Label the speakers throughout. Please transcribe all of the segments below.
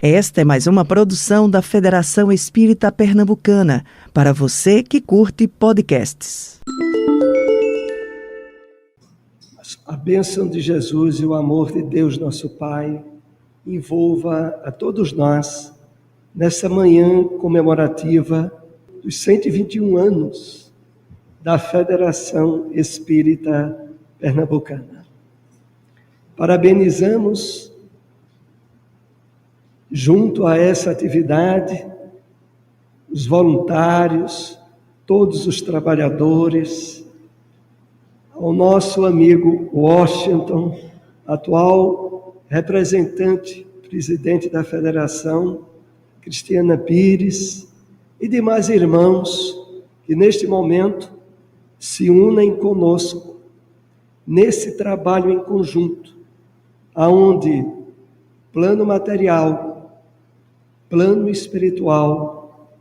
Speaker 1: Esta é mais uma produção da Federação Espírita Pernambucana, para você que curte podcasts.
Speaker 2: A bênção de Jesus e o amor de Deus, nosso Pai, envolva a todos nós nessa manhã comemorativa dos 121 anos da Federação Espírita Pernambucana. Parabenizamos, junto a essa atividade, os voluntários, todos os trabalhadores, ao nosso amigo Washington, atual representante, presidente da Federação, Cristiana Pires, e demais irmãos que neste momento se unem conosco nesse trabalho em conjunto, aonde plano material, plano espiritual,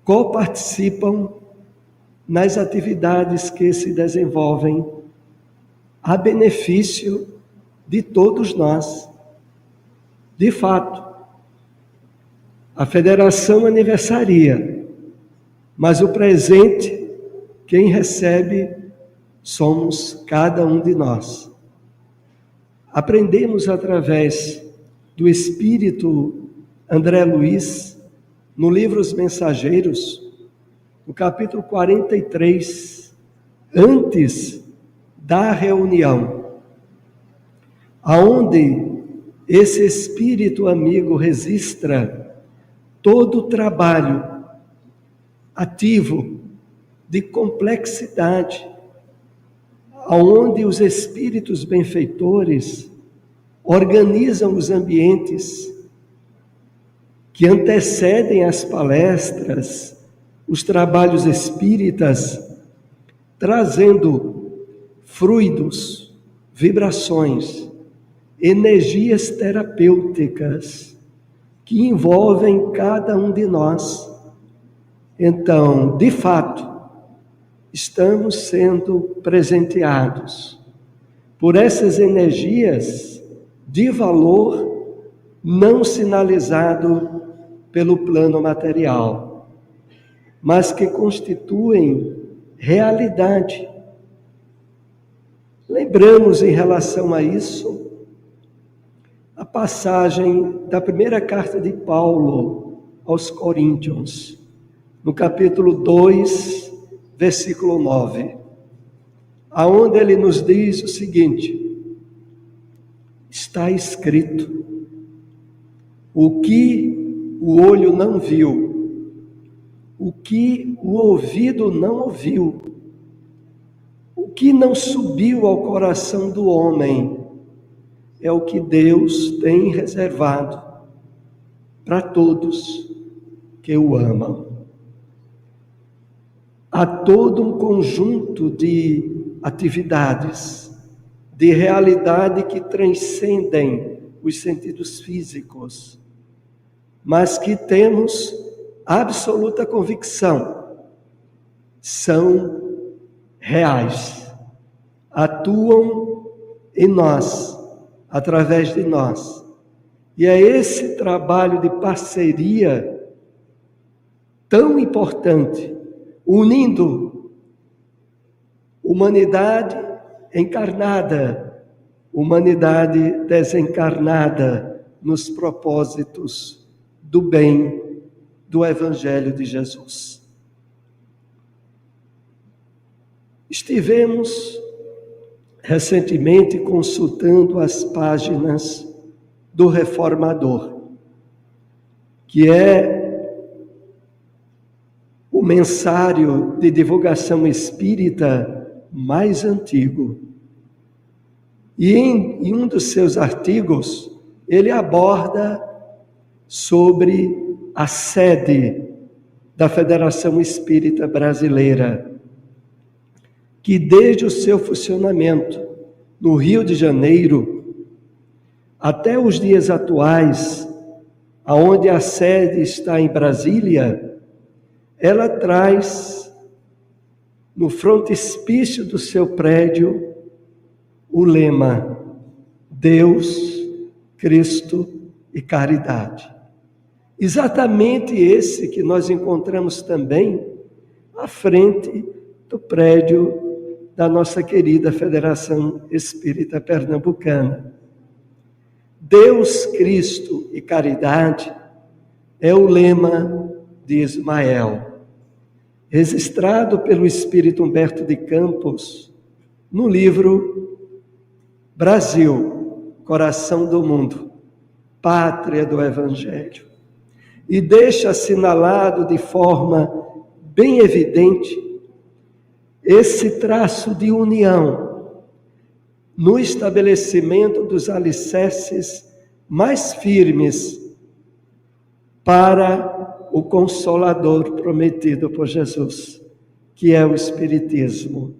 Speaker 2: coparticipam nas atividades que se desenvolvem a benefício de todos nós. De fato, a Federação aniversaria, mas o presente, quem recebe, somos cada um de nós. Aprendemos através do Espírito André Luiz, no livro Os Mensageiros, no capítulo 43, antes da reunião, aonde esse Espírito amigo registra todo o trabalho ativo de complexidade, aonde os espíritos benfeitores organizam os ambientes que antecedem as palestras, os trabalhos espíritas, trazendo fluidos, vibrações, energias terapêuticas que envolvem cada um de nós. Então, de fato, estamos sendo presenteados por essas energias de valor não sinalizado pelo plano material, mas que constituem realidade. Lembramos em relação a isso a passagem da primeira carta de Paulo aos Coríntios, no capítulo 2, versículo 9, aonde ele nos diz o seguinte: está escrito, o que o olho não viu, o que o ouvido não ouviu, o que não subiu ao coração do homem, é o que Deus tem reservado para todos que o amam. Há todo um conjunto de atividades, de realidade que transcendem os sentidos físicos, mas que temos absoluta convicção, são reais, atuam em nós, através de nós. E é esse trabalho de parceria tão importante, unindo humanidade encarnada, humanidade desencarnada, nos propósitos do bem do Evangelho de Jesus. Estivemos recentemente consultando as páginas do Reformador, que é o mensário de divulgação espírita mais antigo. E em um dos seus artigos, ele aborda sobre a sede da Federação Espírita Brasileira, que desde o seu funcionamento no Rio de Janeiro até os dias atuais, aonde a sede está em Brasília, ela traz no frontispício do seu prédio o lema: Deus, Cristo e caridade. exatamente esse que nós encontramos também à frente do prédio da nossa querida Federação Espírita Pernambucana. Deus, Cristo e caridade é o lema de Ismael, registrado pelo Espírito Humberto de Campos no livro Brasil, Coração do Mundo, Pátria do Evangelho, e deixa assinalado de forma bem evidente esse traço de união no estabelecimento dos alicerces mais firmes para o Consolador prometido por Jesus, que é o Espiritismo.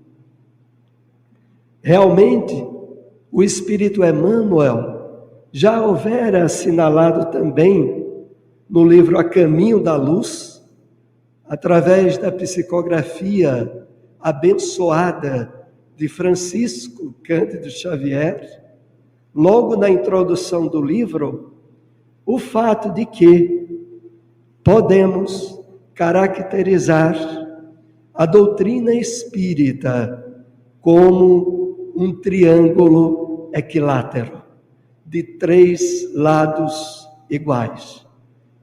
Speaker 2: Realmente, o Espírito Emmanuel já houvera assinalado também no livro A Caminho da Luz, através da psicografia abençoada de Francisco Cândido Xavier, logo na introdução do livro, o fato de que podemos caracterizar a doutrina espírita como um triângulo equilátero, de 3 lados iguais.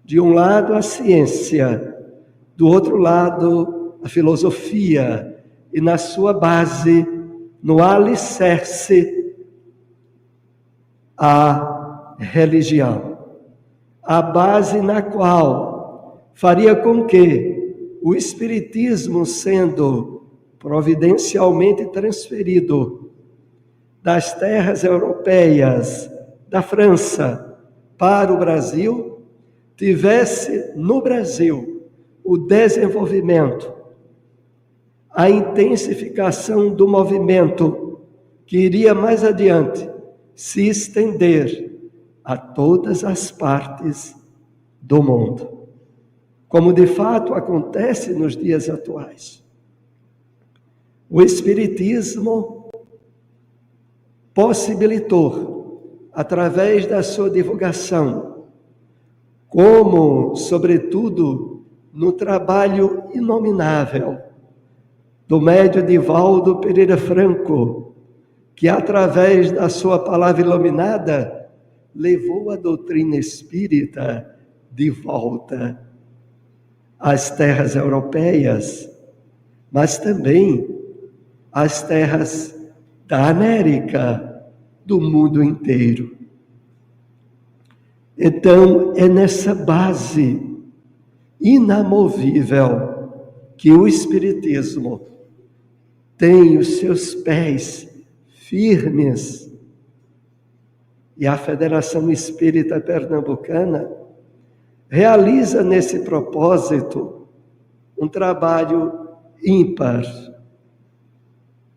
Speaker 2: De um lado, a ciência, do outro lado, a filosofia, e na sua base, no alicerce, a religião. A base na qual faria com que o Espiritismo, sendo providencialmente transferido das terras europeias, da França, para o Brasil, tivesse no Brasil o desenvolvimento, a intensificação do movimento que iria mais adiante se estender a todas as partes do mundo, como de fato acontece nos dias atuais. O Espiritismo possibilitou, através da sua divulgação, como, sobretudo, no trabalho inominável do médium Divaldo Pereira Franco, que através da sua palavra iluminada levou a doutrina espírita de volta às terras europeias, mas também às terras da América, do mundo inteiro. Então, é nessa base inamovível que o Espiritismo tem os seus pés firmes, e a Federação Espírita Pernambucana realiza nesse propósito um trabalho ímpar,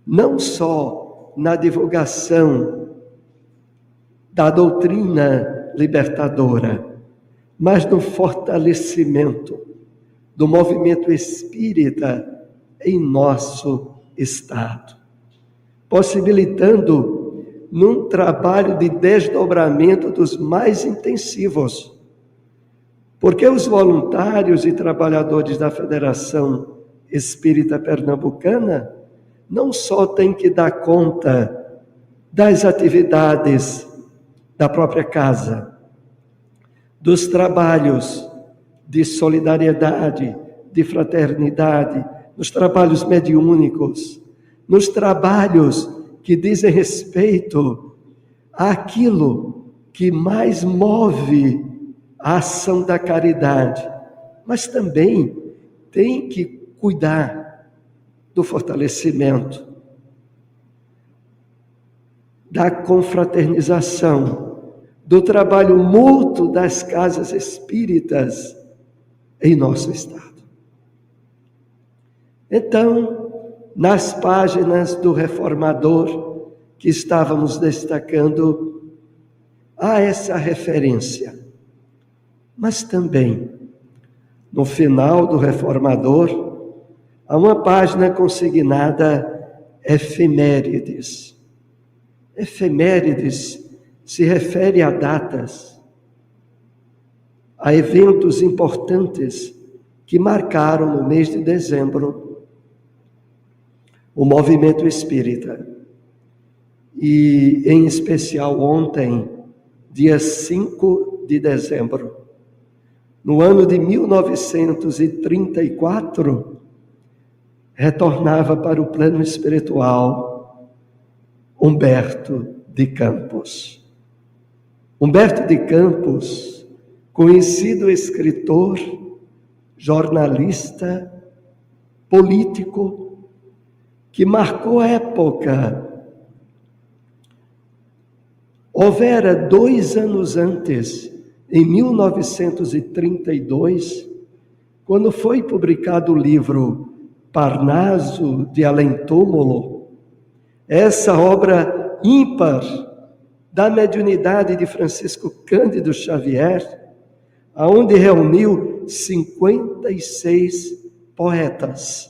Speaker 2: não só na divulgação da doutrina libertadora, mas no fortalecimento do movimento espírita em nosso estado, possibilitando num trabalho de desdobramento dos mais intensivos, porque os voluntários e trabalhadores da Federação Espírita Pernambucana não só têm que dar conta das atividades da própria casa, dos trabalhos de solidariedade, de fraternidade, nos trabalhos mediúnicos, nos trabalhos que dizem respeito àquilo que mais move a ação da caridade, mas também tem que cuidar do fortalecimento, da confraternização, do trabalho mútuo das casas espíritas em nosso estado. Então, nas páginas do Reformador que estávamos destacando, há essa referência. Mas também, no final do Reformador, há uma página consignada Efemérides. Efemérides se refere a datas, a eventos importantes que marcaram no mês de dezembro o movimento espírita. E, em especial, ontem, dia 5 de dezembro, no ano de 1934, retornava para o plano espiritual Humberto de Campos. Humberto de Campos, conhecido escritor, jornalista, político, que marcou a época. Houvera 2 anos antes, em 1932, quando foi publicado o livro Parnaso de Além-Túmulo, essa obra ímpar da mediunidade de Francisco Cândido Xavier, aonde reuniu 56 poetas,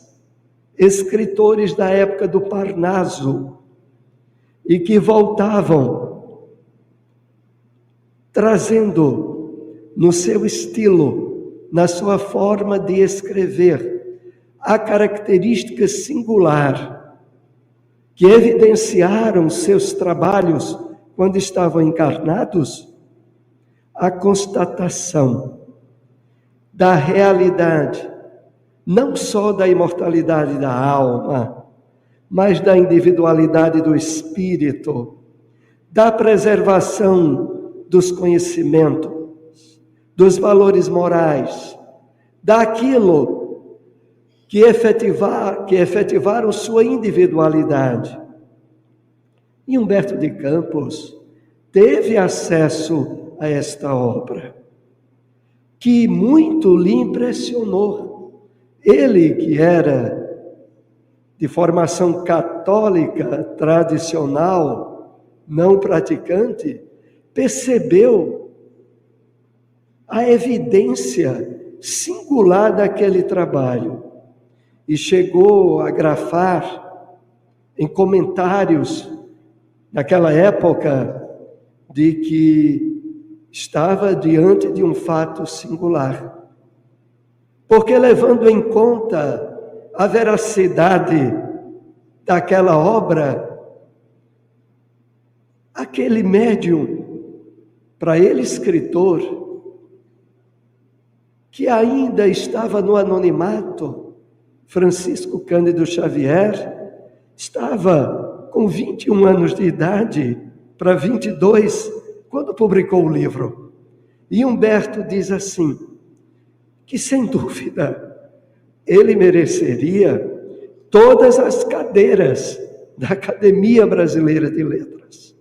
Speaker 2: escritores da época do Parnaso, e que voltavam trazendo no seu estilo, na sua forma de escrever, a característica singular que evidenciaram seus trabalhos quando estavam encarnados, a constatação da realidade, não só da imortalidade da alma, mas da individualidade do espírito, da preservação dos conhecimentos, dos valores morais, daquilo que efetivaram sua individualidade. E Humberto de Campos teve acesso a esta obra, que muito lhe impressionou. Ele, que era de formação católica tradicional, não praticante, percebeu a evidência singular daquele trabalho e chegou a grafar em comentários naquela época de que estava diante de um fato singular, porque, levando em conta a veracidade daquela obra, aquele médium, para ele escritor, que ainda estava no anonimato, Francisco Cândido Xavier, estava com 21 anos de idade para 22, quando publicou o livro. E Humberto diz assim, que sem dúvida ele mereceria todas as cadeiras da Academia Brasileira de Letras.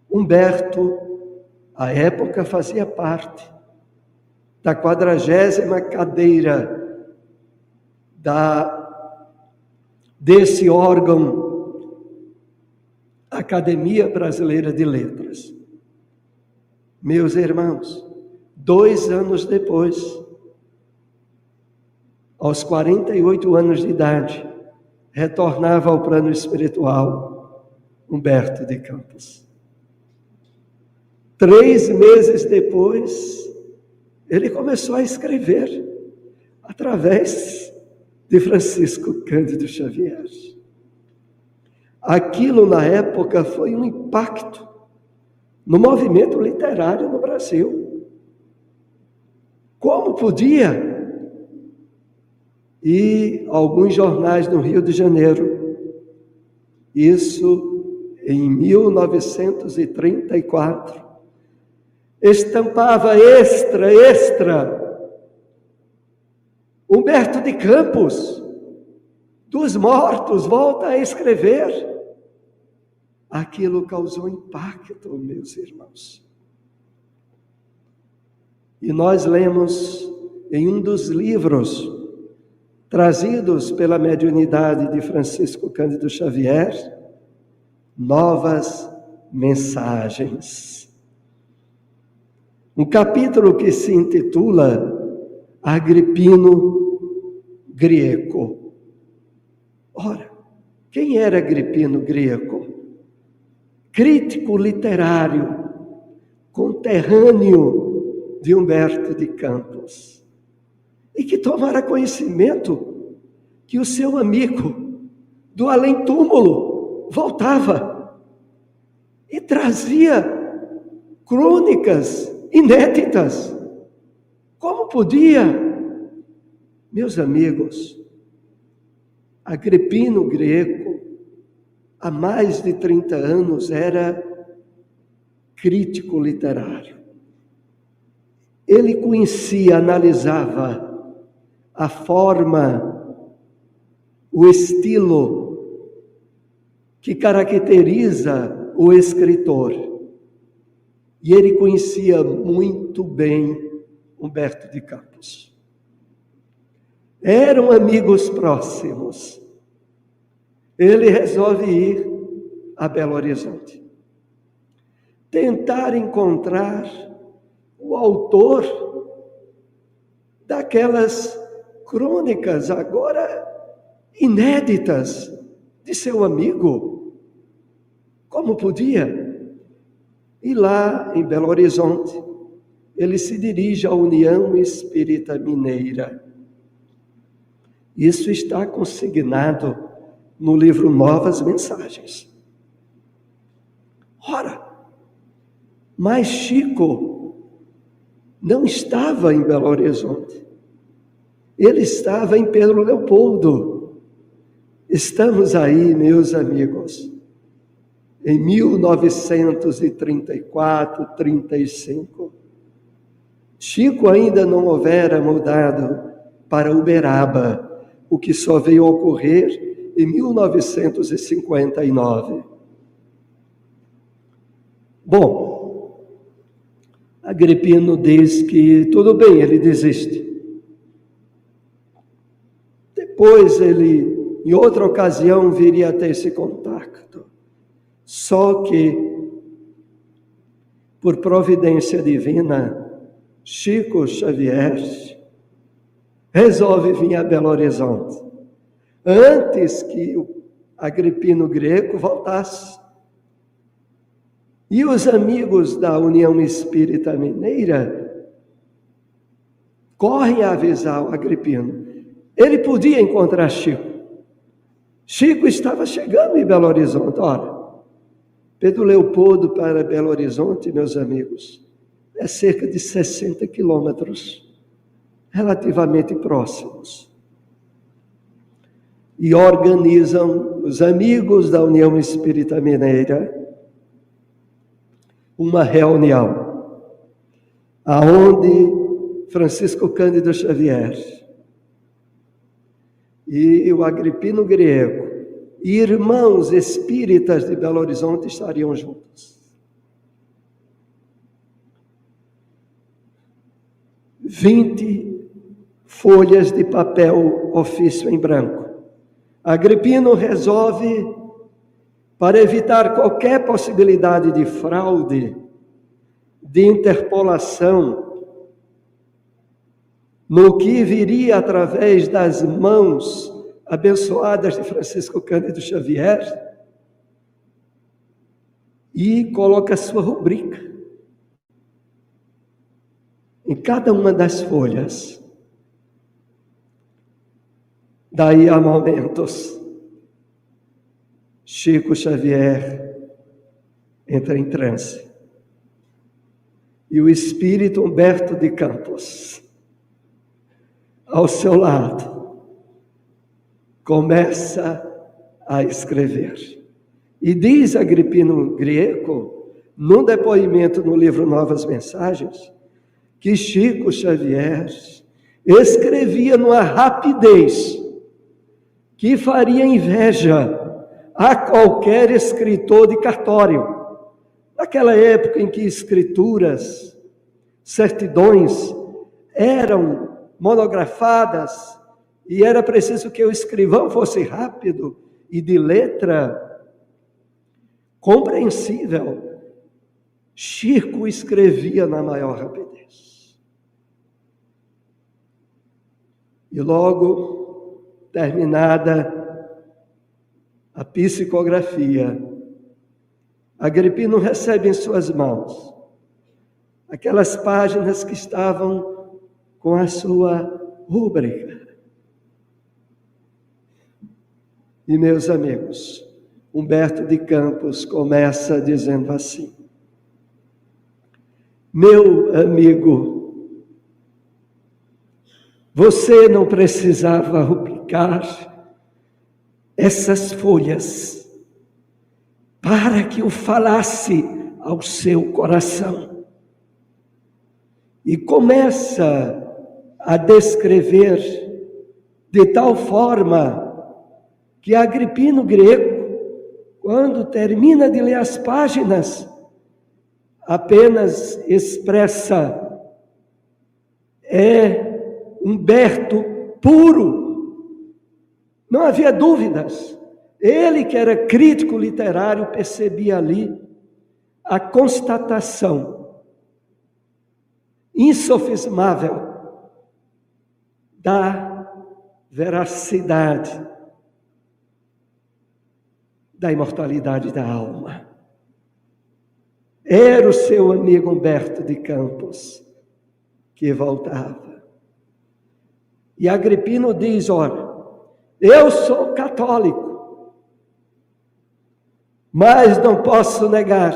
Speaker 2: Humberto, à época, fazia parte da 40ª cadeira desse órgão, Academia Brasileira de Letras. Meus irmãos, 2 anos depois, aos 48 anos de idade, retornava ao plano espiritual Humberto de Campos. 3 meses depois, ele começou a escrever através de Francisco Cândido Xavier. Aquilo, na época, foi um impacto no movimento literário no Brasil. Como podia? E alguns jornais no Rio de Janeiro, isso em 1934, estampava extra, Humberto de Campos, dos mortos, volta a escrever. Aquilo causou impacto, meus irmãos. E nós lemos em um dos livros trazidos pela mediunidade de Francisco Cândido Xavier, Novas Mensagens. Um capítulo que se intitula Agripino Grieco. Ora, quem era Agripino Grieco? Crítico literário, conterrâneo de Humberto de Campos e que tomara conhecimento que o seu amigo do além-túmulo voltava e trazia crônicas inéditas. Como podia? Meus amigos, Agripino Greco, há mais de 30 anos, era crítico literário. Ele conhecia, analisava a forma, o estilo que caracteriza o escritor. E ele conhecia muito bem Humberto de Campos. Eram amigos próximos. Ele resolve ir a Belo Horizonte, tentar encontrar o autor daquelas crônicas agora inéditas de seu amigo. Como podia? E lá em Belo Horizonte, ele se dirige à União Espírita Mineira. Isso está consignado no livro Novas Mensagens. Ora, mas Chico não estava em Belo Horizonte. Ele estava em Pedro Leopoldo. Estamos aí, meus amigos, em 1934, 35. Chico ainda não houvera mudado para Uberaba, o que só veio a ocorrer em 1959. Bom, Agripino diz que tudo bem, ele desiste. Depois ele, em outra ocasião, viria a ter esse contato. Só que, por providência divina, Chico Xavier resolve vir a Belo Horizonte antes que o Agripino Greco voltasse. E os amigos da União Espírita Mineira correm a avisar o Agripino. Ele podia encontrar Chico. Chico estava chegando em Belo Horizonte. Ora, Pedro Leopoldo para Belo Horizonte, meus amigos, é cerca de 60 quilômetros, relativamente próximos. E organizam os amigos da União Espírita Mineira uma reunião, aonde Francisco Cândido Xavier e o Agripino Greco e irmãos espíritas de Belo Horizonte estariam juntos. 20 folhas de papel ofício em branco. Agripino resolve, para evitar qualquer possibilidade de fraude, de interpolação, no que viria através das mãos abençoadas de Francisco Cândido Xavier, e coloca sua rubrica em cada uma das folhas. Daí a momentos, Chico Xavier entra em transe. E o espírito Humberto de Campos, ao seu lado, começa a escrever. E diz Agripino Greco, num depoimento no livro Novas Mensagens, que Chico Xavier escrevia numa rapidez que faria inveja a qualquer escritor de cartório. Naquela época em que escrituras, certidões eram monografadas e era preciso que o escrivão fosse rápido e de letra compreensível, Chico escrevia na maior rapidez. E logo, terminada a psicografia, Agripino recebe em suas mãos aquelas páginas que estavam com a sua rúbrica. E, meus amigos, Humberto de Campos começa dizendo assim: meu amigo, você não precisava rubricar essas folhas para que eu falasse ao seu coração. E começa a descrever de tal forma que Agripino Greco, quando termina de ler as páginas, apenas expressa: é Humberto puro. Não havia dúvidas. Ele, que era crítico literário, percebia ali a constatação insofismável da veracidade da imortalidade da alma. Era o seu amigo Humberto de Campos que voltava. E Agripino diz: olha, eu sou católico, mas não posso negar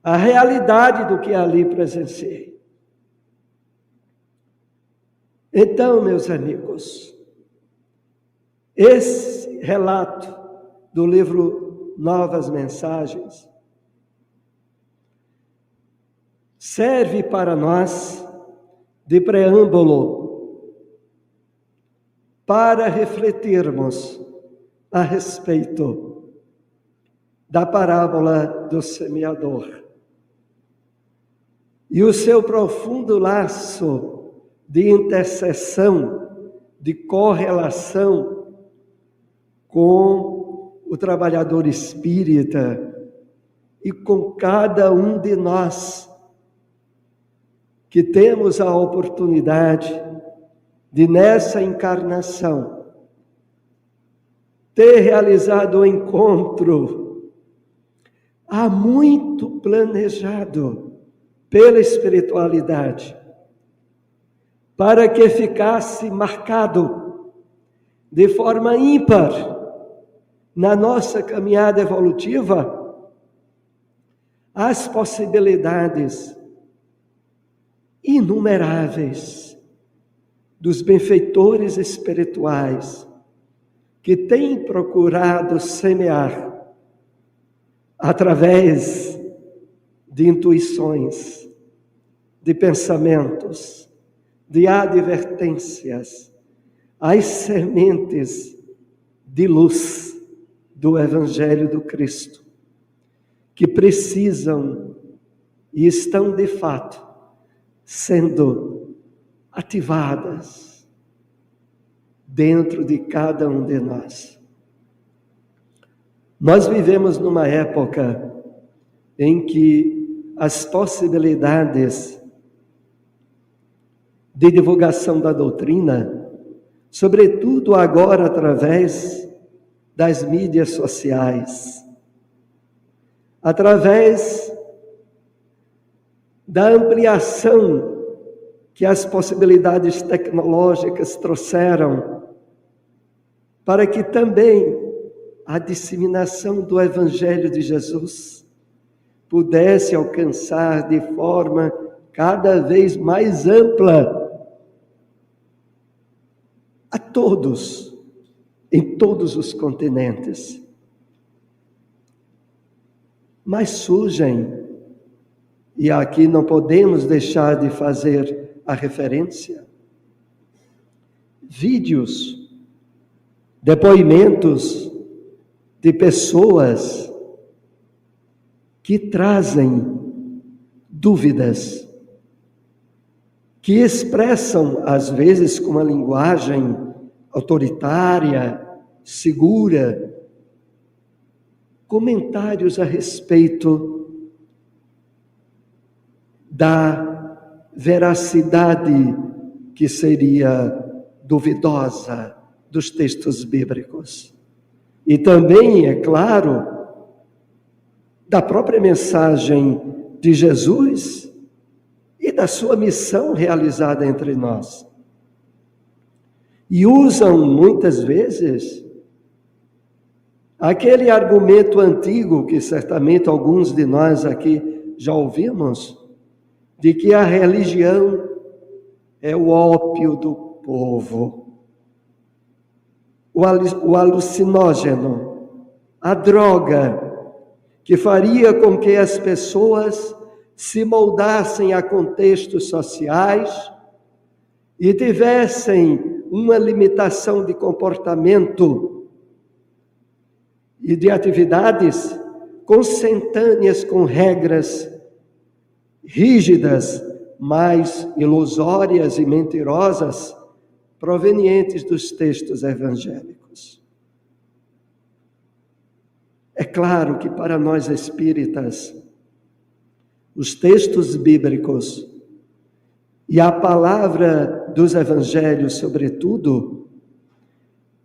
Speaker 2: a realidade do que ali presenciei. Então, meus amigos, esse relato do livro Novas Mensagens serve para nós de preâmbulo para refletirmos a respeito da parábola do semeador e o seu profundo laço de intercessão, de correlação com o trabalhador espírita e com cada um de nós que temos a oportunidade de, nessa encarnação, ter realizado o encontro há muito planejado pela espiritualidade, para que ficasse marcado de forma ímpar na nossa caminhada evolutiva as possibilidades inumeráveis dos benfeitores espirituais que têm procurado semear através de intuições, de pensamentos, de advertências, as sementes de luz do Evangelho do Cristo, que precisam e estão de fato sendo ativadas dentro de cada um de nós. Nós vivemos numa época em que as possibilidades de divulgação da doutrina, sobretudo agora através das mídias sociais, através da ampliação que as possibilidades tecnológicas trouxeram, para que também a disseminação do Evangelho de Jesus pudesse alcançar de forma cada vez mais ampla a todos, em todos os continentes. Mas surgem, e aqui não podemos deixar de fazer a referência, vídeos, depoimentos de pessoas que trazem dúvidas, que expressam, às vezes, com uma linguagem autoritária, segura, comentários a respeito da veracidade que seria duvidosa dos textos bíblicos. E também, é claro, da própria mensagem de Jesus e da sua missão realizada entre nós. E usam muitas vezes aquele argumento antigo que certamente alguns de nós aqui já ouvimos, de que a religião é o ópio do povo, o alucinógeno, a droga que faria com que as pessoas se moldassem a contextos sociais e tivessem uma limitação de comportamento e de atividades consentâneas com regras rígidas, mas ilusórias e mentirosas, provenientes dos textos evangélicos. É claro que para nós espíritas, os textos bíblicos e a palavra dos evangelhos, sobretudo,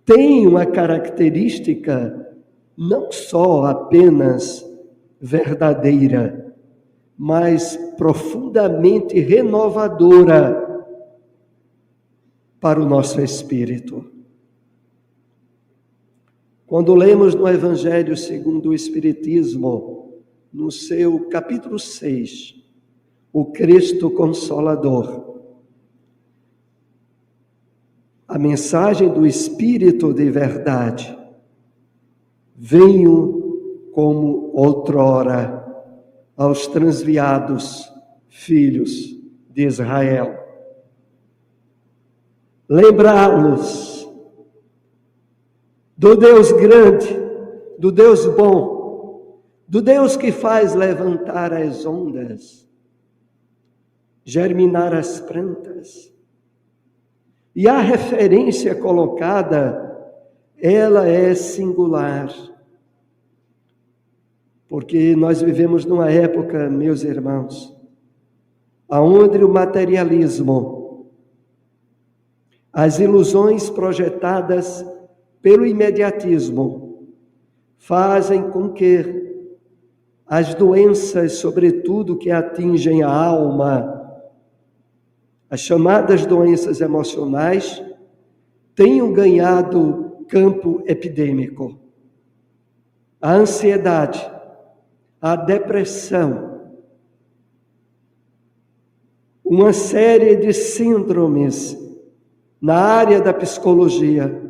Speaker 2: têm uma característica não só apenas verdadeira, mas profundamente renovadora para o nosso espírito. Quando lemos no Evangelho segundo o Espiritismo, no seu capítulo 6, o Cristo Consolador, a mensagem do Espírito de verdade: venho como outrora aos transviados filhos de Israel. Lembrá-los do Deus grande, do Deus bom, do Deus que faz levantar as ondas, germinar as plantas. E a referência colocada, ela é singular. Porque nós vivemos numa época, meus irmãos, onde o materialismo, as ilusões projetadas pelo imediatismo, fazem com que as doenças, sobretudo que atingem a alma, as chamadas doenças emocionais, tenham ganhado campo epidêmico. A ansiedade, a depressão, uma série de síndromes na área da psicologia,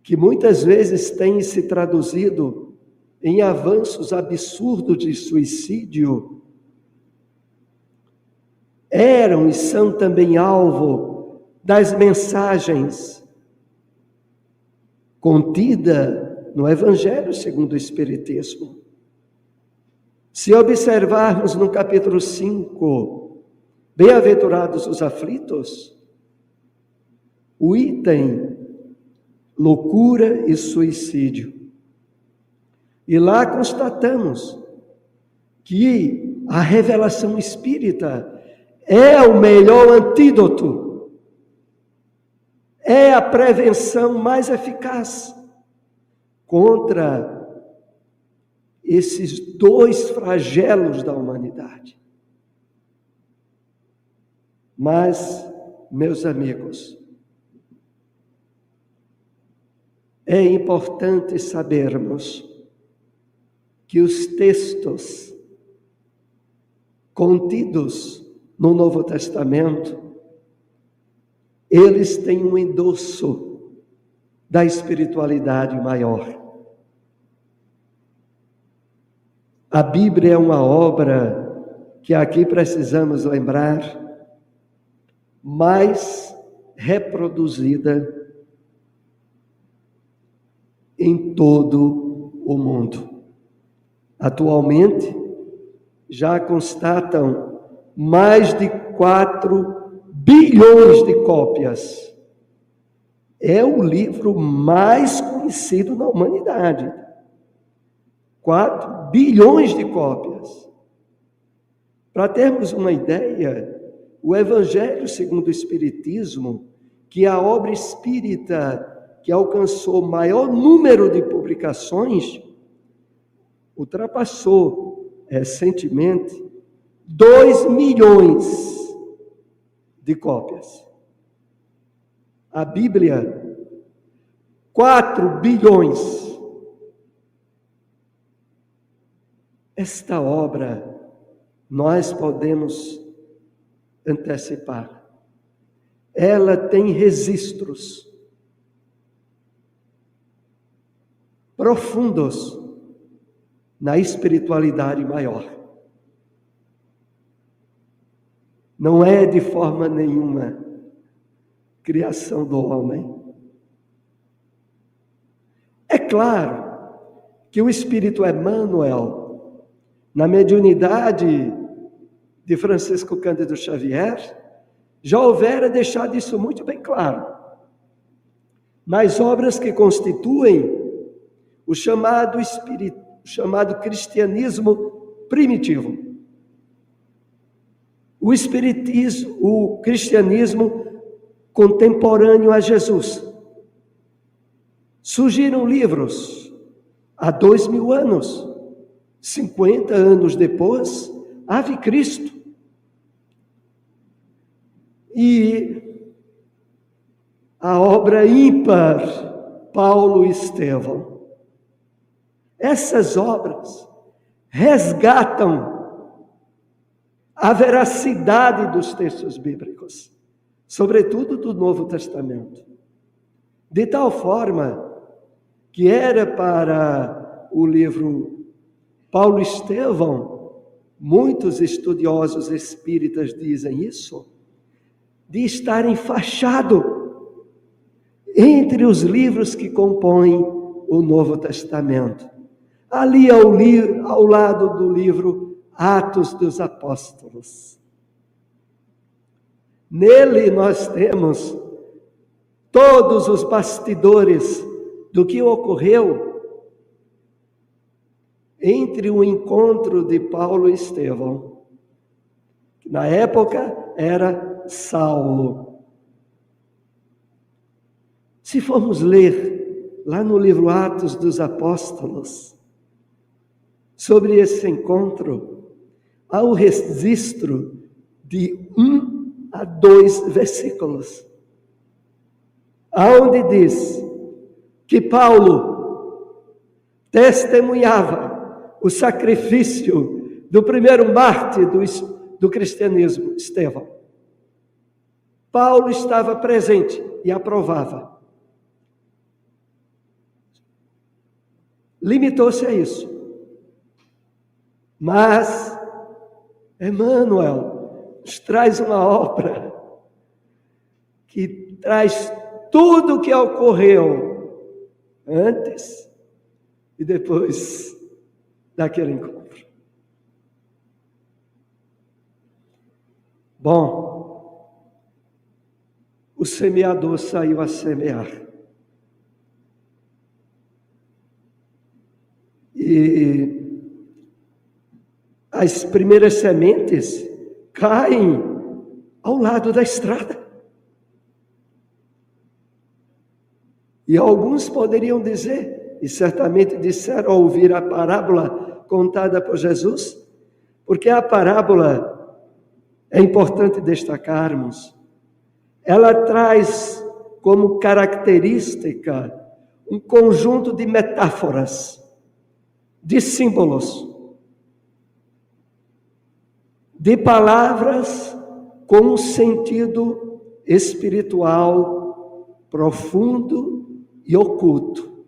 Speaker 2: que muitas vezes têm se traduzido em avanços absurdos de suicídio, eram e são também alvo das mensagens contidas no Evangelho segundo o Espiritismo. Se observarmos no capítulo 5, bem-aventurados os aflitos, o item loucura e suicídio. E lá constatamos que a revelação espírita é o melhor antídoto, é a prevenção mais eficaz contra esses dois flagelos da humanidade. Mas, meus amigos, é importante sabermos que os textos contidos no Novo Testamento, eles têm um endosso da espiritualidade maior. A Bíblia é uma obra que aqui precisamos lembrar, mais reproduzida em todo o mundo. Atualmente, já constatam mais de 4 bilhões de cópias. É o livro mais conhecido na humanidade. 4 bilhões de cópias. Para termos uma ideia, o Evangelho segundo o Espiritismo, que é a obra espírita que alcançou maior número de publicações, ultrapassou recentemente 2 milhões de cópias. A Bíblia, 4 bilhões. Esta obra nós podemos antecipar. Ela tem registros profundos na espiritualidade maior. Não é de forma nenhuma criação do homem. É claro que o Espírito Emmanuel, na mediunidade de Francisco Cândido Xavier, já houvera deixado isso muito bem claro. Nas obras que constituem o chamado cristianismo primitivo. O espiritismo, o cristianismo contemporâneo a Jesus. Surgiram livros há 2000 anos, 50 anos depois, Ave Cristo. E a obra ímpar, Paulo e Estevão. Essas obras resgatam a veracidade dos textos bíblicos, sobretudo do Novo Testamento, de tal forma que era para o livro Paulo e Estevão, muitos estudiosos espíritas dizem isso, de estar enfaixado entre os livros que compõem o Novo Testamento. Ali ao lado do livro Atos dos Apóstolos. Nele nós temos todos os bastidores do que ocorreu entre o encontro de Paulo e Estevão, que na época era Saulo. Se formos ler lá no livro Atos dos Apóstolos, sobre esse encontro, há o registro de 1 a 2 versículos, aonde diz que Paulo testemunhava o sacrifício do primeiro mártir do cristianismo, Estevão. Paulo estava presente e aprovava. Limitou-se a isso. Mas Emmanuel nos traz uma obra que traz tudo o que ocorreu antes e depois daquele encontro. Bom, o semeador saiu a semear. E as primeiras sementes caem ao lado da estrada. E alguns poderiam dizer, e certamente disseram ao ouvir a parábola contada por Jesus, porque a parábola, é importante destacarmos, ela traz como característica um conjunto de metáforas, de símbolos, de palavras com um sentido espiritual profundo e oculto.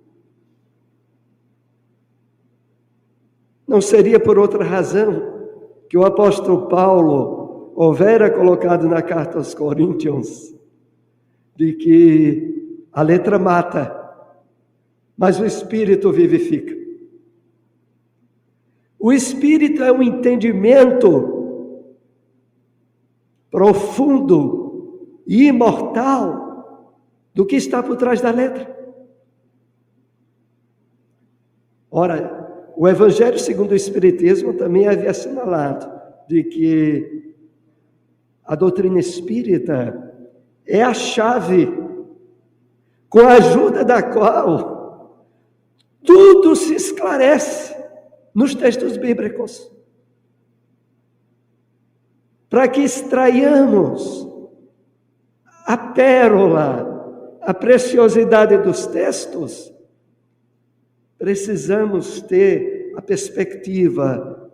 Speaker 2: Não seria por outra razão que o apóstolo Paulo houvera colocado na carta aos Coríntios de que a letra mata, mas o Espírito vivifica. O Espírito é um entendimento profundo e imortal do que está por trás da letra. Ora, o Evangelho segundo o Espiritismo também havia assinalado de que a doutrina espírita é a chave com a ajuda da qual tudo se esclarece nos textos bíblicos. para que extraiamos a pérola, a preciosidade dos textos, precisamos ter a perspectiva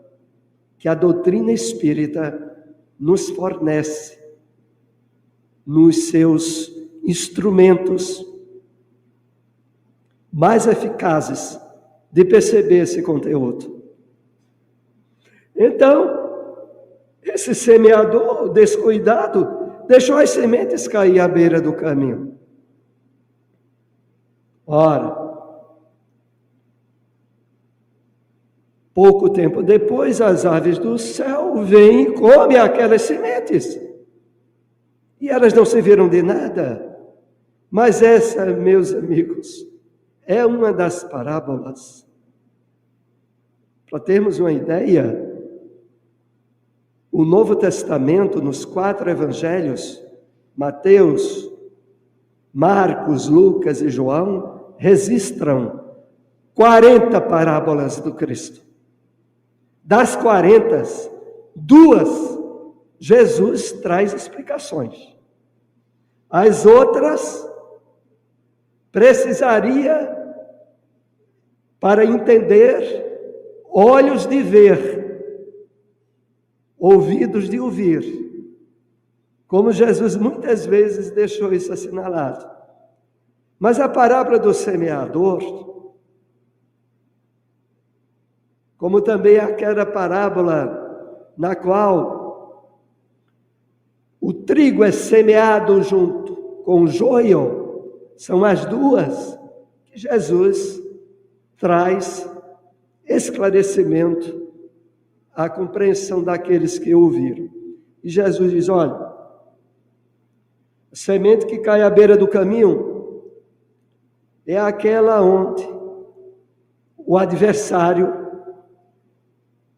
Speaker 2: que a doutrina espírita nos fornece nos seus instrumentos mais eficazes de perceber esse conteúdo. Então, esse semeador descuidado deixou as sementes cair à beira do caminho. Ora, pouco tempo depois, as aves do céu vêm e comem aquelas sementes. E elas não serviram de nada. Mas essa, meus amigos, é uma das parábolas. Para termos uma ideia, o Novo Testamento, nos 4 evangelhos, Mateus, Marcos, Lucas e João, registram 40 parábolas do Cristo. Das 40, 2, Jesus traz explicações. As outras, precisaria, para entender, olhos de ver, ouvidos de ouvir. Como Jesus muitas vezes deixou isso assinalado. Mas a parábola do semeador, como também aquela parábola na qual o trigo é semeado junto com o joio, são as duas que Jesus traz esclarecimento à compreensão daqueles que ouviram. E Jesus diz, olha, a semente que cai à beira do caminho é aquela onde o adversário,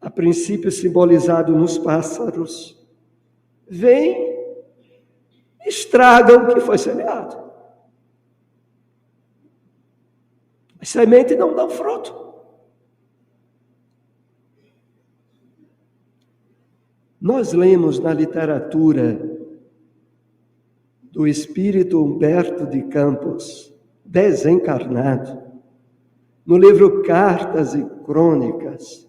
Speaker 2: a princípio simbolizado nos pássaros, vem e estraga o que foi semeado. As sementes não dão fruto. Nós lemos na literatura do espírito Humberto de Campos, desencarnado, no livro Cartas e Crônicas,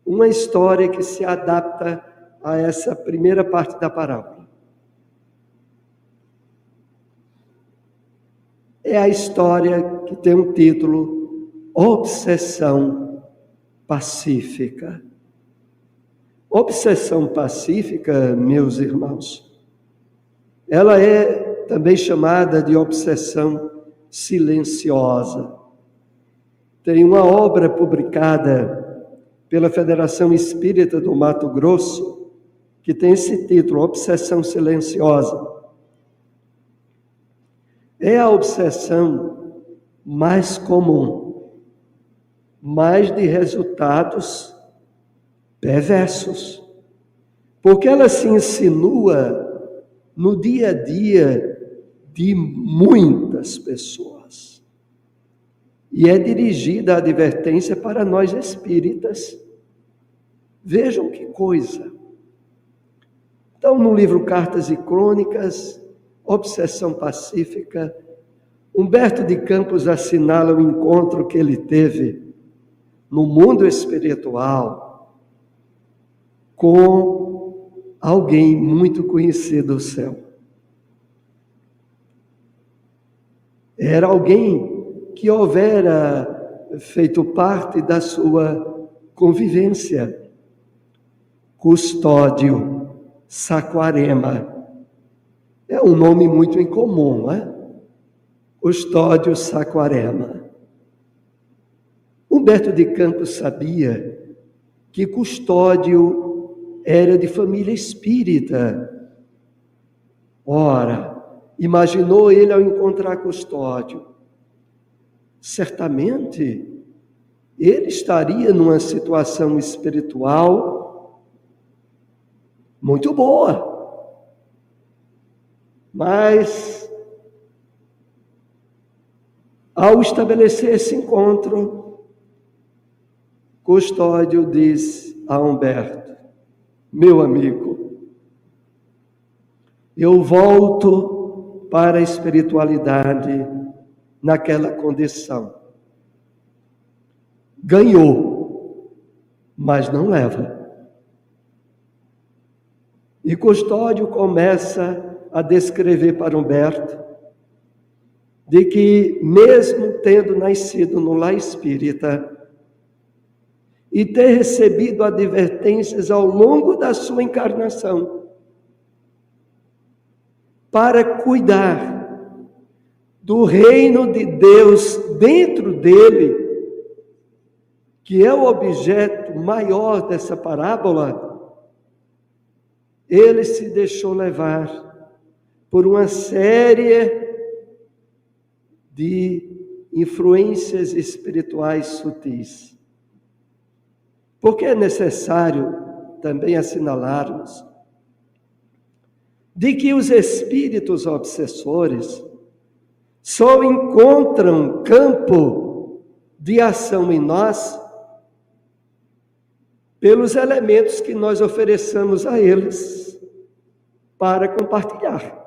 Speaker 2: uma história que se adapta a essa primeira parte da parábola. É a história que tem um título, Obsessão Pacífica. Obsessão pacífica, meus irmãos, ela é também chamada de obsessão silenciosa. Tem uma obra publicada pela Federação Espírita do Mato Grosso, que tem esse título, Obsessão Silenciosa. É a obsessão mais comum, mais de resultados perversos, porque ela se insinua no dia a dia de muitas pessoas. E é dirigida a advertência para nós espíritas. Vejam que coisa. Então, no livro Cartas e Crônicas, Obsessão Pacífica, Humberto de Campos assinala o encontro que ele teve no mundo espiritual com alguém muito conhecido do céu. Era alguém que houvera feito parte da sua convivência. Custódio Saquarema. É um nome muito incomum, não é? Custódio Saquarema. Humberto de Campos sabia que Custódio era de família espírita. Ora, imaginou ele ao encontrar Custódio, certamente ele estaria numa situação espiritual muito boa. Mas, ao estabelecer esse encontro, Custódio disse a Humberto, meu amigo, eu volto para a espiritualidade naquela condição. Ganhou, mas não leva. E Custódio começa a descrever para Humberto de que, mesmo tendo nascido no lar espírita e ter recebido advertências ao longo da sua encarnação, para cuidar do reino de Deus dentro dele, que é o objeto maior dessa parábola, ele se deixou levar por uma série de influências espirituais sutis. Porque é necessário também assinalarmos de que os espíritos obsessores só encontram campo de ação em nós pelos elementos que nós ofereçamos a eles para compartilhar.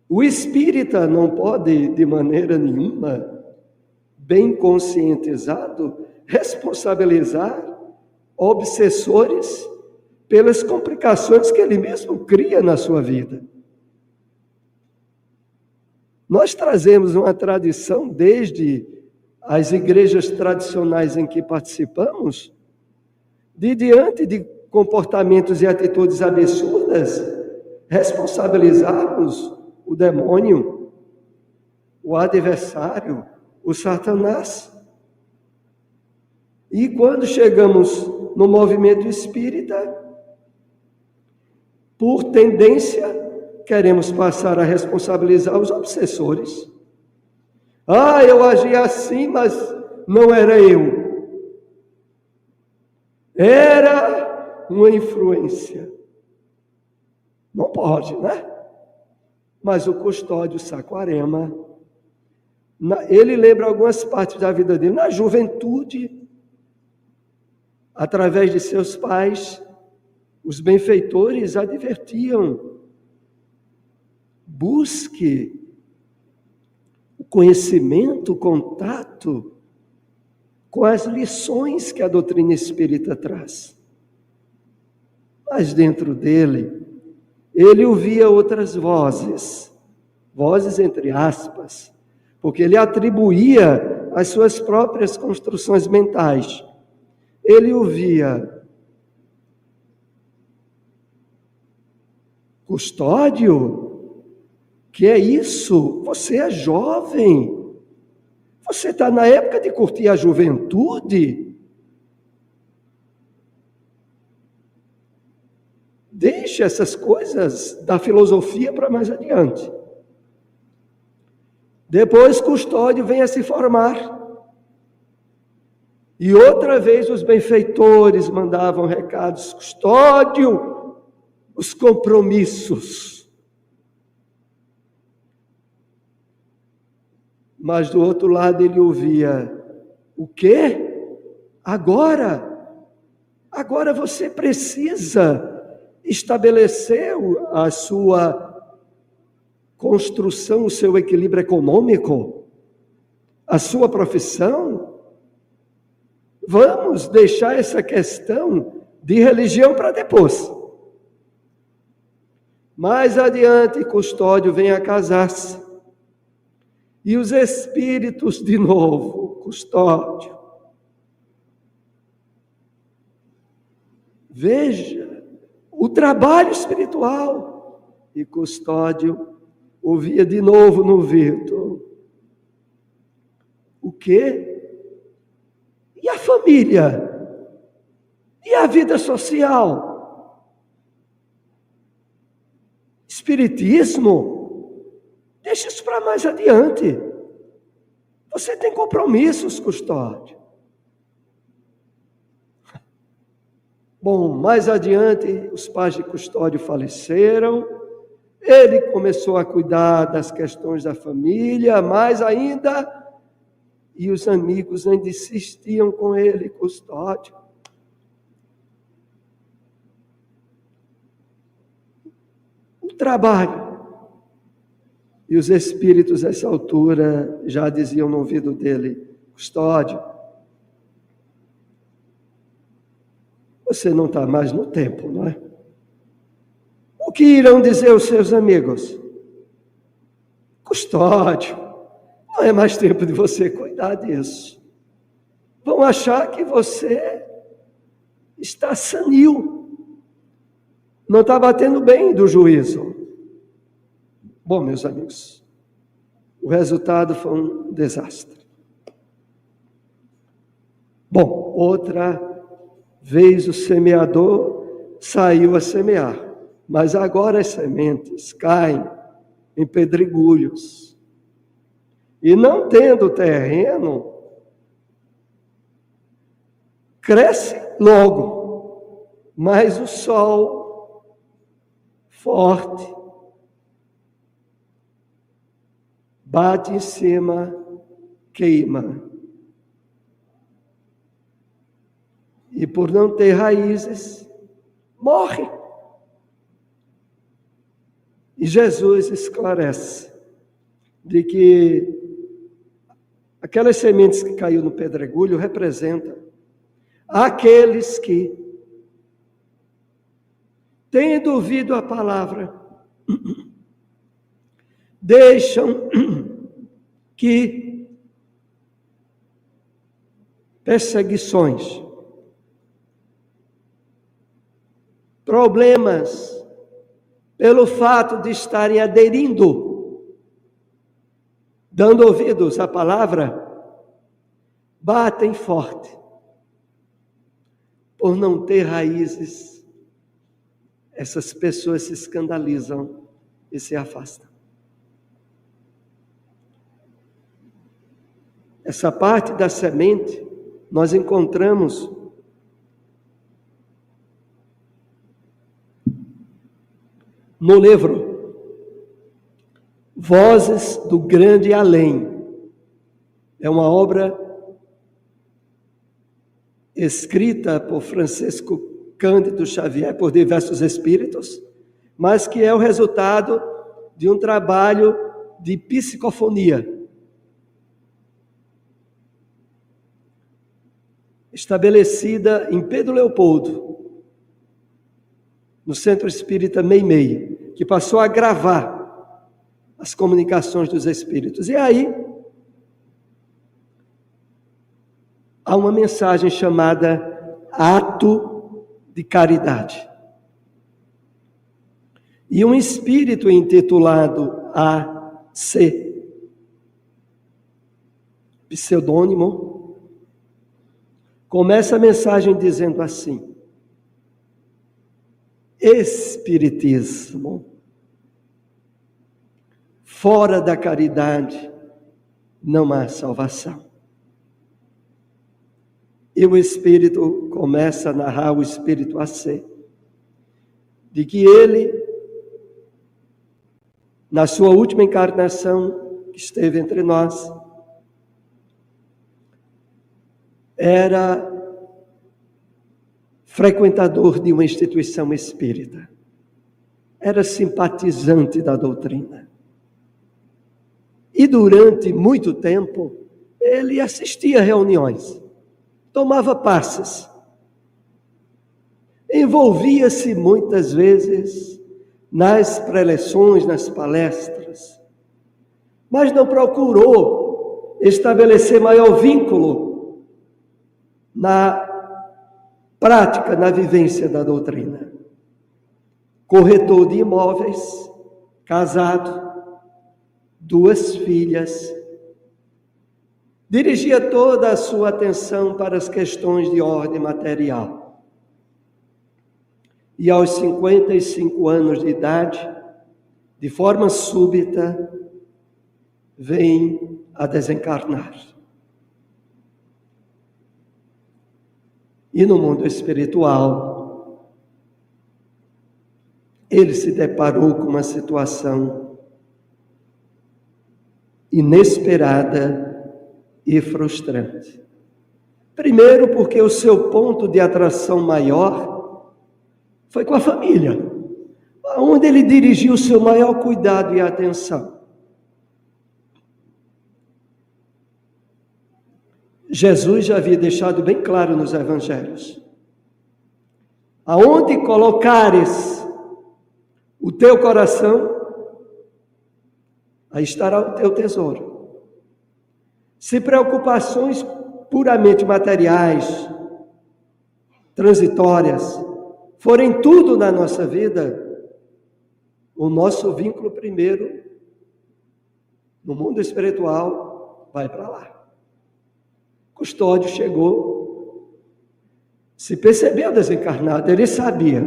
Speaker 2: O espírita não pode, de maneira nenhuma, bem conscientizado, responsabilizar obsessores pelas complicações que ele mesmo cria na sua vida. Nós trazemos uma tradição desde as igrejas tradicionais em que participamos, de diante de comportamentos e atitudes absurdas, responsabilizarmos o demônio, o adversário, o Satanás. E quando chegamos no movimento espírita, por tendência, queremos passar a responsabilizar os obsessores. Eu agi assim, mas não era eu. Era uma influência. Não pode, né? Mas o Custódio Saquarema, ele lembra algumas partes da vida dele. Na juventude, através de seus pais, os benfeitores advertiam: busque o conhecimento, o contato com as lições que a doutrina espírita traz. Mas dentro dele, ele ouvia outras vozes entre aspas, porque ele atribuía as suas próprias construções mentais. Ele ouvia: Custódio, que é isso? Você é jovem, você está na época de curtir a juventude. Deixe essas coisas da filosofia para mais adiante. Depois Custódio vem a se formar. E outra vez os benfeitores mandavam recados: Custódio, os compromissos. Mas do outro lado ele ouvia: o quê? Agora você precisa estabelecer a sua construção, o seu equilíbrio econômico, a sua profissão. Vamos deixar essa questão de religião para depois. Mais adiante, Custódio vem a casar-se. E os espíritos de novo: Custódio, veja o trabalho espiritual. E Custódio ouvia de novo no ouvido: o quê? E a família? E a vida social? Espiritismo? Deixa isso para mais adiante. Você tem compromissos, Custódio. Bom, mais adiante, os pais de Custódio faleceram. Ele começou a cuidar das questões da família, mais ainda, e os amigos ainda insistiam com ele: Custódio, trabalho. E os espíritos, nessa altura, já diziam no ouvido dele: Custódio, você não está mais no tempo, não é? O que irão dizer os seus amigos? Custódio, não é mais tempo de você cuidar disso. Vão achar que você está senil, não está batendo bem do juízo. Bom, meus amigos, o resultado foi um desastre. Bom, outra vez o semeador saiu a semear, mas agora as sementes caem em pedregulhos. E não tendo terreno, cresce logo, mas o sol forte bate em cima, queima. E por não ter raízes, morre. E Jesus esclarece de que aquelas sementes que caiu no pedregulho representam aqueles que, tendo ouvido a palavra, deixam que perseguições, problemas, pelo fato de estarem aderindo, dando ouvidos à palavra, batem forte. Por não ter raízes, essas pessoas se escandalizam e se afastam. Essa parte da semente nós encontramos no livro Vozes do Grande Além. É uma obra escrita por Francisco Cândido Xavier, por diversos espíritos, mas que é o resultado de um trabalho de psicofonia, estabelecida em Pedro Leopoldo, no Centro Espírita Meimei, que passou a gravar as comunicações dos espíritos. E aí, há uma mensagem chamada Ato de Caridade. E um espírito intitulado A.C., pseudônimo, começa a mensagem dizendo assim: Espiritismo, fora da caridade não há salvação. E o Espírito começa a narrar, o Espírito A.C., de que ele, na sua última encarnação, que esteve entre nós, era frequentador de uma instituição espírita, era simpatizante da doutrina. E durante muito tempo, ele assistia a reuniões, tomava passes, envolvia-se muitas vezes nas preleções, nas palestras, mas não procurou estabelecer maior vínculo na prática, na vivência da doutrina. Corretor de imóveis, casado, 2 filhas, dirigia toda a sua atenção para as questões de ordem material. E aos 55 anos de idade, de forma súbita, vem a desencarnar. E no mundo espiritual, ele se deparou com uma situação inesperada e frustrante. Primeiro, porque o seu ponto de atração maior foi com a família. aonde ele dirigiu o seu maior cuidado e atenção? Jesus já havia deixado bem claro nos evangelhos: aonde colocares o teu coração, aí estará o teu tesouro. Se preocupações puramente materiais, transitórias, forem tudo na nossa vida, o nosso vínculo primeiro, no mundo espiritual, vai para lá. Custódio chegou, se percebeu desencarnado, ele sabia.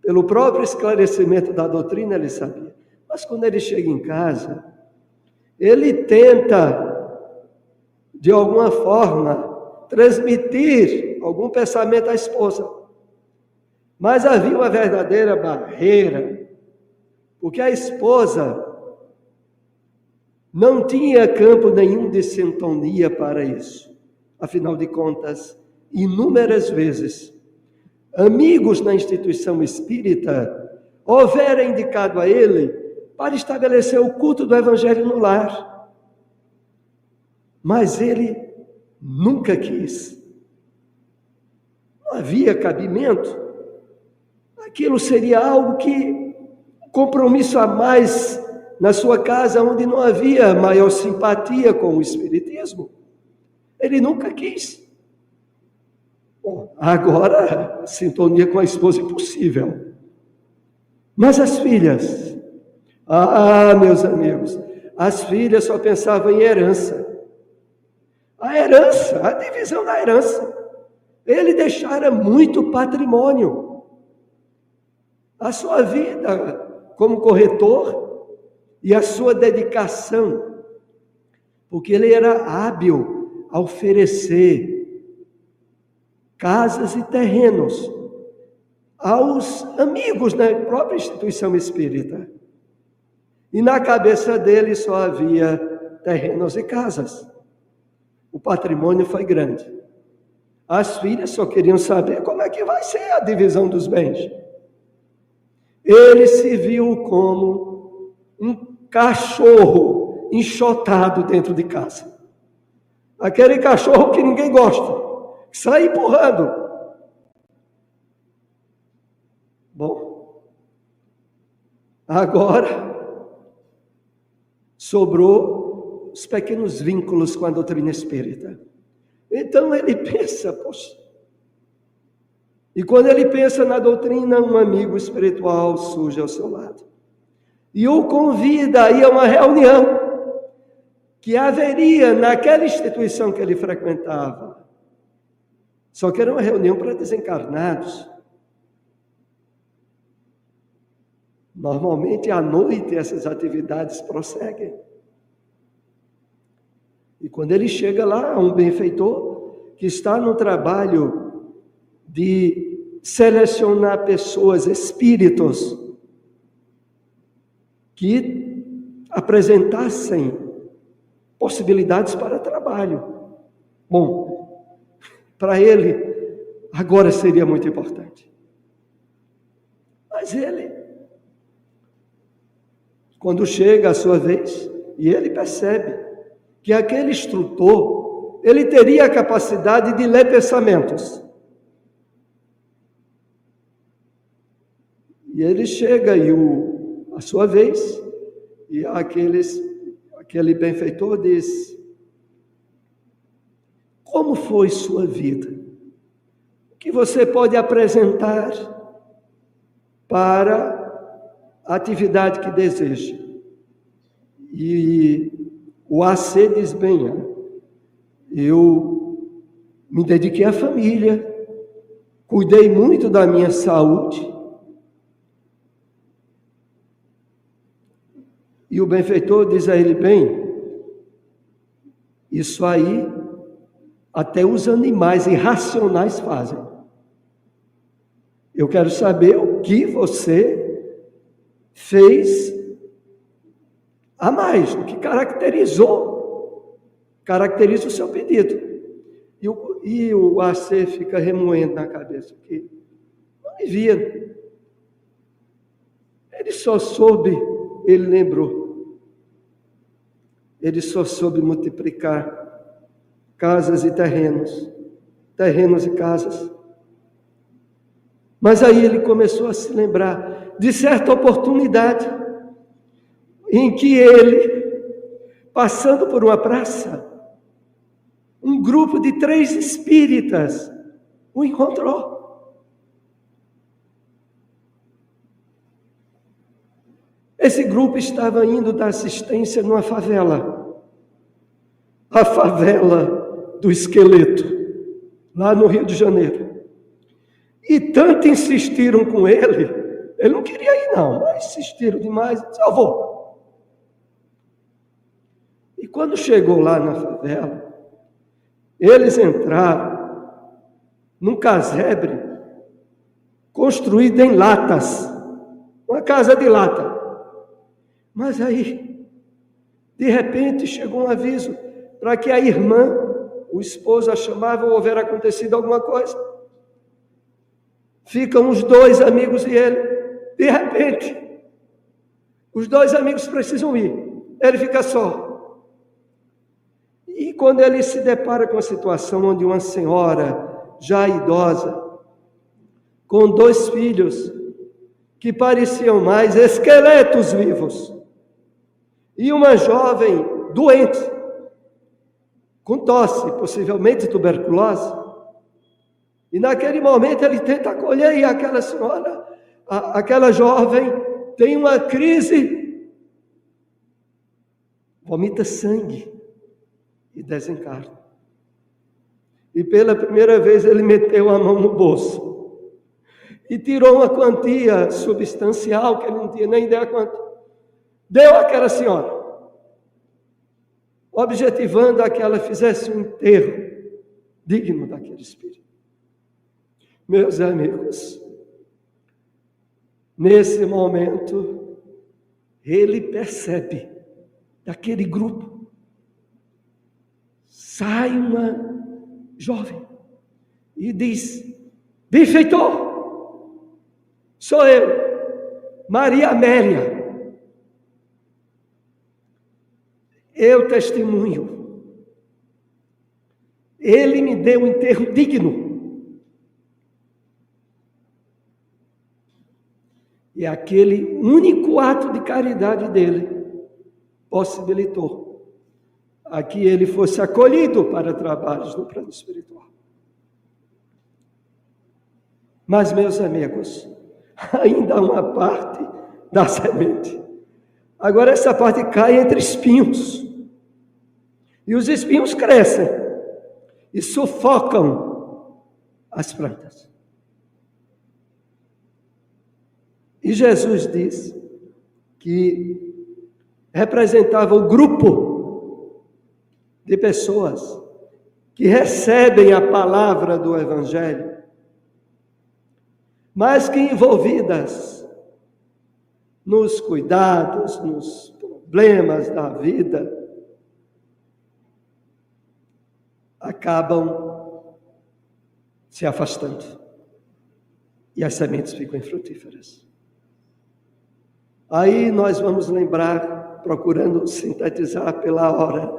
Speaker 2: Pelo próprio esclarecimento da doutrina, ele sabia. Mas quando ele chega em casa, ele tenta, de alguma forma, transmitir algum pensamento à esposa. Mas havia uma verdadeira barreira, porque a esposa não tinha campo nenhum de sintonia para isso. Afinal de contas, inúmeras vezes, amigos na instituição espírita houveram indicado a ele para estabelecer o culto do Evangelho no lar. Mas ele nunca quis. Não havia cabimento. Aquilo seria algo que, compromisso a mais na sua casa, onde não havia maior simpatia com o espiritismo. Ele nunca quis. Bom, agora, sintonia com a esposa impossível. Mas as filhas, meus amigos, as filhas só pensavam em herança. A herança, a divisão da herança. Ele deixara muito patrimônio. A sua vida como corretor e a sua dedicação, porque ele era hábil a oferecer casas e terrenos aos amigos da própria instituição espírita. E na cabeça dele só havia terrenos e casas. O patrimônio foi grande. As filhas só queriam saber como é que vai ser a divisão dos bens. Ele se viu como um cachorro enxotado dentro de casa. Aquele cachorro que ninguém gosta. Sai empurrando. Bom, agora sobrou os pequenos vínculos com a doutrina espírita. Então ele pensa, poxa. E quando ele pensa na doutrina, um amigo espiritual surge ao seu lado. E o convida a ir a uma reunião que haveria naquela instituição que ele frequentava. Só que era uma reunião para desencarnados. Normalmente, à noite, essas atividades prosseguem. E quando ele chega lá, um benfeitor que está no trabalho de selecionar pessoas, espíritos, que apresentassem possibilidades para trabalho. Bom, para ele, agora seria muito importante. Mas ele, quando chega a sua vez, e ele percebe que aquele instrutor, ele teria a capacidade de ler pensamentos. E ele chega, e a sua vez, e aquele benfeitor diz: como foi sua vida? O que você pode apresentar para a atividade que deseja? E o AC diz bem: eu me dediquei à família, cuidei muito da minha saúde. E o benfeitor diz a ele: bem, isso aí até os animais irracionais fazem. Eu quero saber o que você fez a mais, o que caracteriza o seu pedido. E o AC fica remoendo na cabeça, porque não me via. só soube, ele lembrou, ele só soube multiplicar casas e terrenos e casas. Mas aí ele começou a se lembrar de certa oportunidade em que ele, passando por uma praça, um grupo de 3 espíritas o encontrou. Esse grupo estava indo dar assistência numa favela, a favela do Esqueleto, lá no Rio de Janeiro. E tanto insistiram com ele não queria ir não, mas insistiram demais, disse, eu vou. E quando chegou lá na favela, eles entraram num casebre construído em latas, uma casa de lata. Mas aí, de repente, chegou um aviso para que a irmã, o esposo a chamava, ou houver acontecido alguma coisa. Ficam os 2 amigos e ele. De repente, os 2 amigos precisam ir. Ele fica só. E quando ele se depara com a situação onde uma senhora, já idosa, com 2 filhos, que pareciam mais esqueletos vivos, e uma jovem doente, com tosse, possivelmente tuberculose, e naquele momento ele tenta acolher, e aquela senhora, aquela jovem, tem uma crise, vomita sangue e desencarna. E pela primeira vez ele meteu a mão no bolso e tirou uma quantia substancial, que ele não tinha nem ideia quanto, deu àquela senhora, objetivando a que ela fizesse um enterro digno daquele espírito. Meus amigos, nesse momento, ele percebe daquele grupo, sai uma jovem e diz, benfeitor, sou eu, Maria Amélia, eu testemunho, ele me deu um enterro digno, e aquele único ato de caridade dele possibilitou a que ele fosse acolhido para trabalhos no plano espiritual. Mas, meus amigos, ainda há uma parte da semente. Agora essa parte cai entre espinhos. E os espinhos crescem e sufocam as plantas. E Jesus diz que representava o grupo de pessoas que recebem a palavra do Evangelho, mas que envolvidas nos cuidados, nos problemas da vida, acabam se afastando e as sementes ficam infrutíferas. Aí nós vamos lembrar, procurando sintetizar pela hora,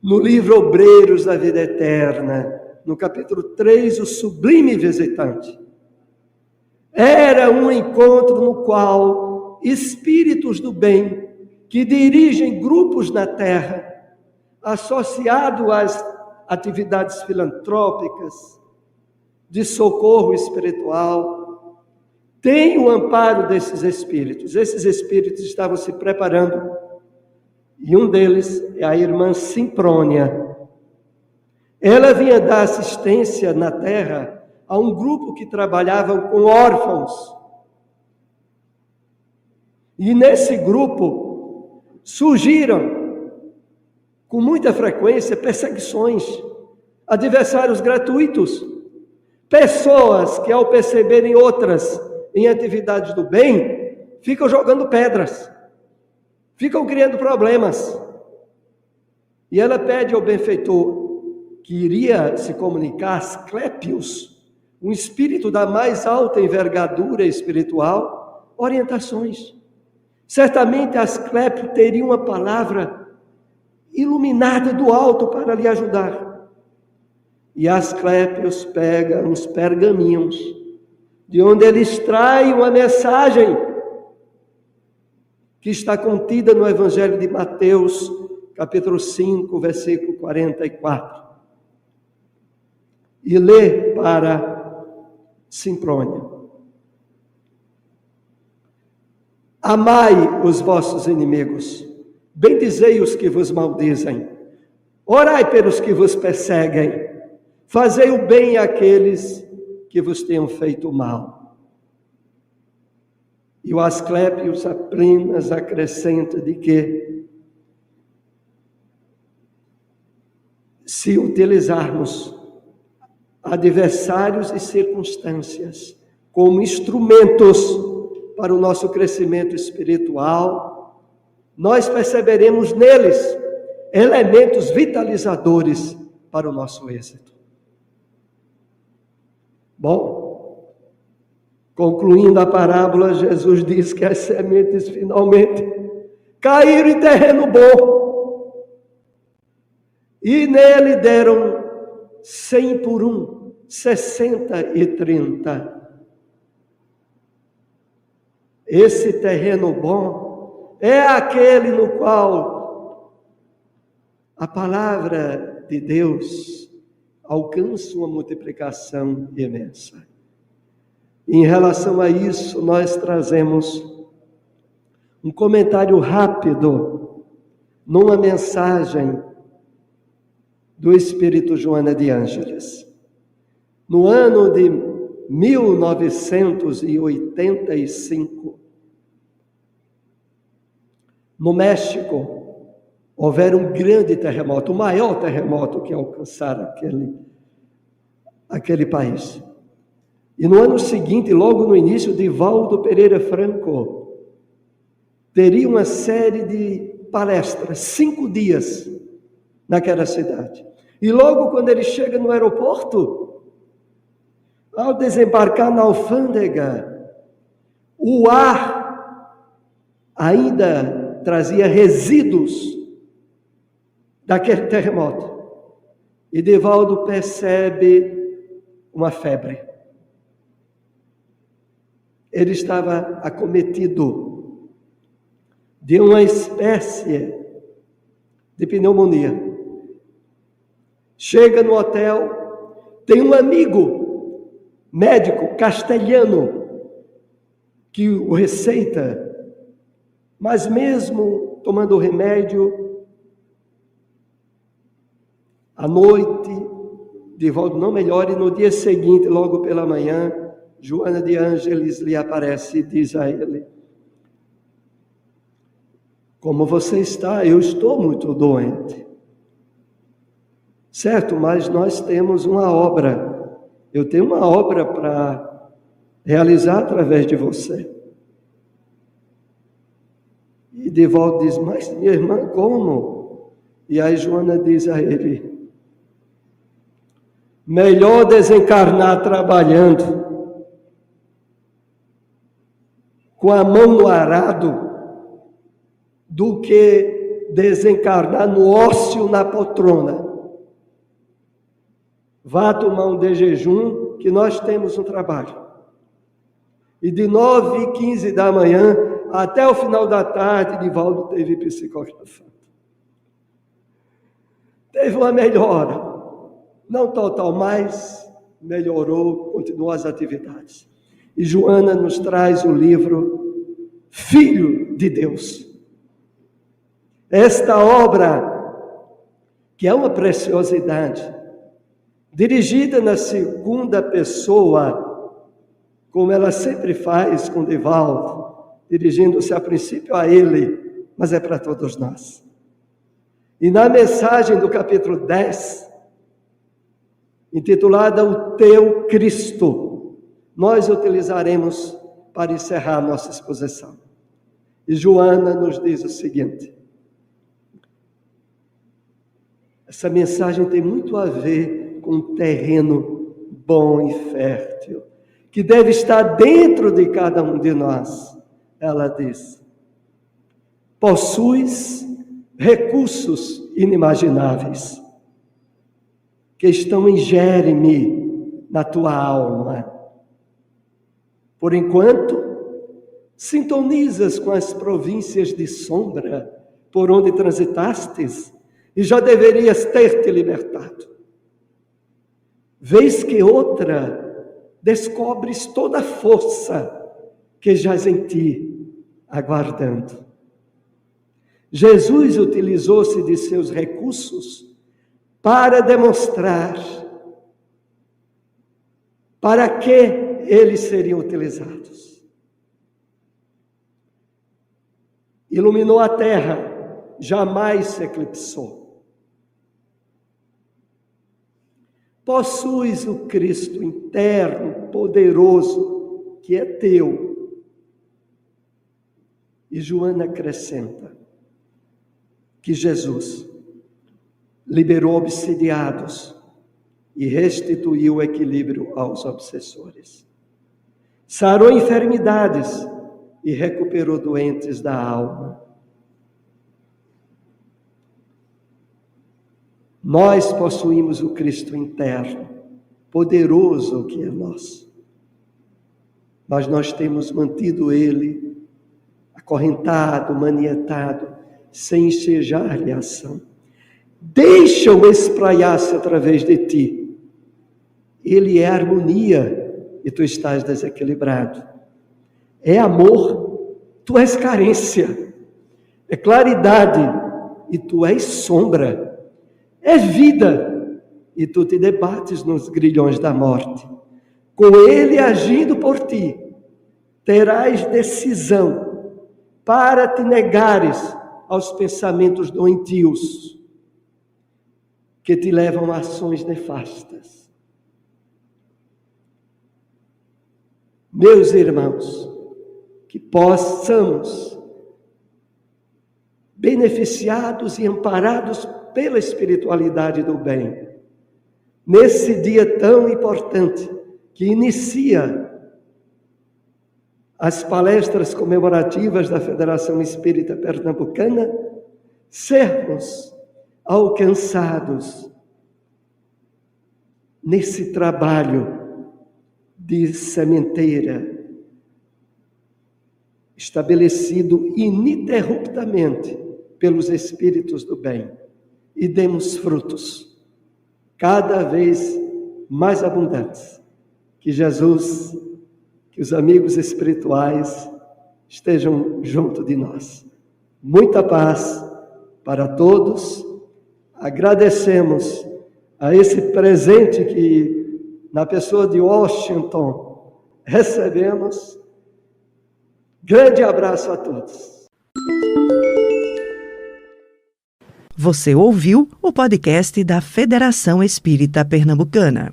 Speaker 2: no livro Obreiros da Vida Eterna, no capítulo 3, o Sublime Visitante. Era um encontro no qual espíritos do bem, que dirigem grupos na Terra, associado às atividades filantrópicas, de socorro espiritual, tem o amparo desses espíritos. Esses espíritos estavam se preparando, e um deles é a irmã Simprônia. Ela vinha dar assistência na terra a um grupo que trabalhava com órfãos. E nesse grupo surgiram, com muita frequência, perseguições, adversários gratuitos, pessoas que, ao perceberem outras em atividades do bem, ficam jogando pedras, ficam criando problemas. E ela pede ao benfeitor, que iria se comunicar, Asclépios, um espírito da mais alta envergadura espiritual, orientações. Certamente Asclépio teria uma palavra iluminada do alto para lhe ajudar. E Asclépio pega uns pergaminhos, de onde ele extrai uma mensagem que está contida no Evangelho de Mateus, capítulo 5, versículo 44. E lê para Simprônia: amai os vossos inimigos, bendizei os que vos maldizem, orai pelos que vos perseguem, fazei o bem àqueles que vos tenham feito mal. E o Asclépios apenas acrescenta de que, se utilizarmos adversários e circunstâncias como instrumentos para o nosso crescimento espiritual, nós perceberemos neles elementos vitalizadores para o nosso êxito. Bom, concluindo a parábola, Jesus diz que as sementes finalmente caíram em terreno bom e nele deram 100 por 1, 60 e 30. Esse terreno bom é aquele no qual a palavra de Deus alcança uma multiplicação imensa. Em relação a isso, nós trazemos um comentário rápido numa mensagem do Espírito Joana de Ângeles. No ano de 1985, no México, houver um grande terremoto, o maior terremoto que alcançara aquele país. E no ano seguinte, logo no início, Divaldo Pereira Franco teria uma série de palestras, 5 dias naquela cidade. E logo quando ele chega no aeroporto, ao desembarcar na alfândega, o ar ainda trazia resíduos daquele terremoto. E Divaldo percebe uma febre. Ele estava acometido de uma espécie de pneumonia. Chega no hotel, tem um amigo médico castelhano que o receita, mas mesmo tomando o remédio, à noite, Divaldo não melhora, e no dia seguinte, logo pela manhã, Joana de Ângeles lhe aparece e diz a ele: como você está? Eu estou muito doente. Certo, mas nós temos uma obra. Eu tenho uma obra para realizar através de você. E Divaldo diz: mas minha irmã, como? E aí Joana diz a ele: melhor desencarnar trabalhando, com a mão no arado, do que desencarnar no ócio na poltrona. Vá tomar um de jejum, que nós temos um trabalho. E de 9h15 da manhã até o final da tarde, Divaldo teve psicografado. Teve uma melhora, não total, mas melhorou, continuou as atividades. E Joana nos traz o livro Filho de Deus. Esta obra, que é uma preciosidade, dirigida na segunda pessoa, como ela sempre faz com Divaldo, dirigindo-se a princípio a ele, mas é para todos nós. E na mensagem do capítulo 10, intitulada O Teu Cristo, nós utilizaremos para encerrar nossa exposição. E Joana nos diz o seguinte: essa mensagem tem muito a ver com um terreno bom e fértil, que deve estar dentro de cada um de nós, ela diz: possuis recursos inimagináveis que estão em germe na tua alma. Por enquanto, sintonizas com as províncias de sombra por onde transitastes e já deverias ter te libertado. Vez que outra, descobres toda a força que jaz em ti, aguardando. Jesus utilizou-se de seus recursos para demonstrar para que eles seriam utilizados. Iluminou a terra, jamais se eclipsou. Possuis o Cristo interno, poderoso, que é teu. E Joana acrescenta que Jesus liberou obsidiados e restituiu o equilíbrio aos obsessores. Sarou enfermidades e recuperou doentes da alma. Nós possuímos o Cristo interno, poderoso que é nosso. Mas nós temos mantido ele acorrentado, manietado, sem ensejar-lhe a ação. Deixa-o espraiar-se através de ti. Ele é harmonia e tu estás desequilibrado. É amor, tu és carência. É claridade e tu és sombra. É vida e tu te debates nos grilhões da morte. Com ele agindo por ti, terás decisão para te negares aos pensamentos doentios que te levam a ações nefastas. Meus irmãos, que possamos, beneficiados e amparados pela espiritualidade do bem, nesse dia tão importante que inicia as palestras comemorativas da Federação Espírita Pernambucana, sermos alcançados nesse trabalho de sementeira estabelecido ininterruptamente pelos Espíritos do bem e demos frutos cada vez mais abundantes. Que Jesus, que os amigos espirituais estejam junto de nós. Muita paz para todos. Agradecemos a esse presente que, na pessoa de Washington, recebemos. Grande abraço a todos.
Speaker 1: Você ouviu o podcast da Federação Espírita Pernambucana.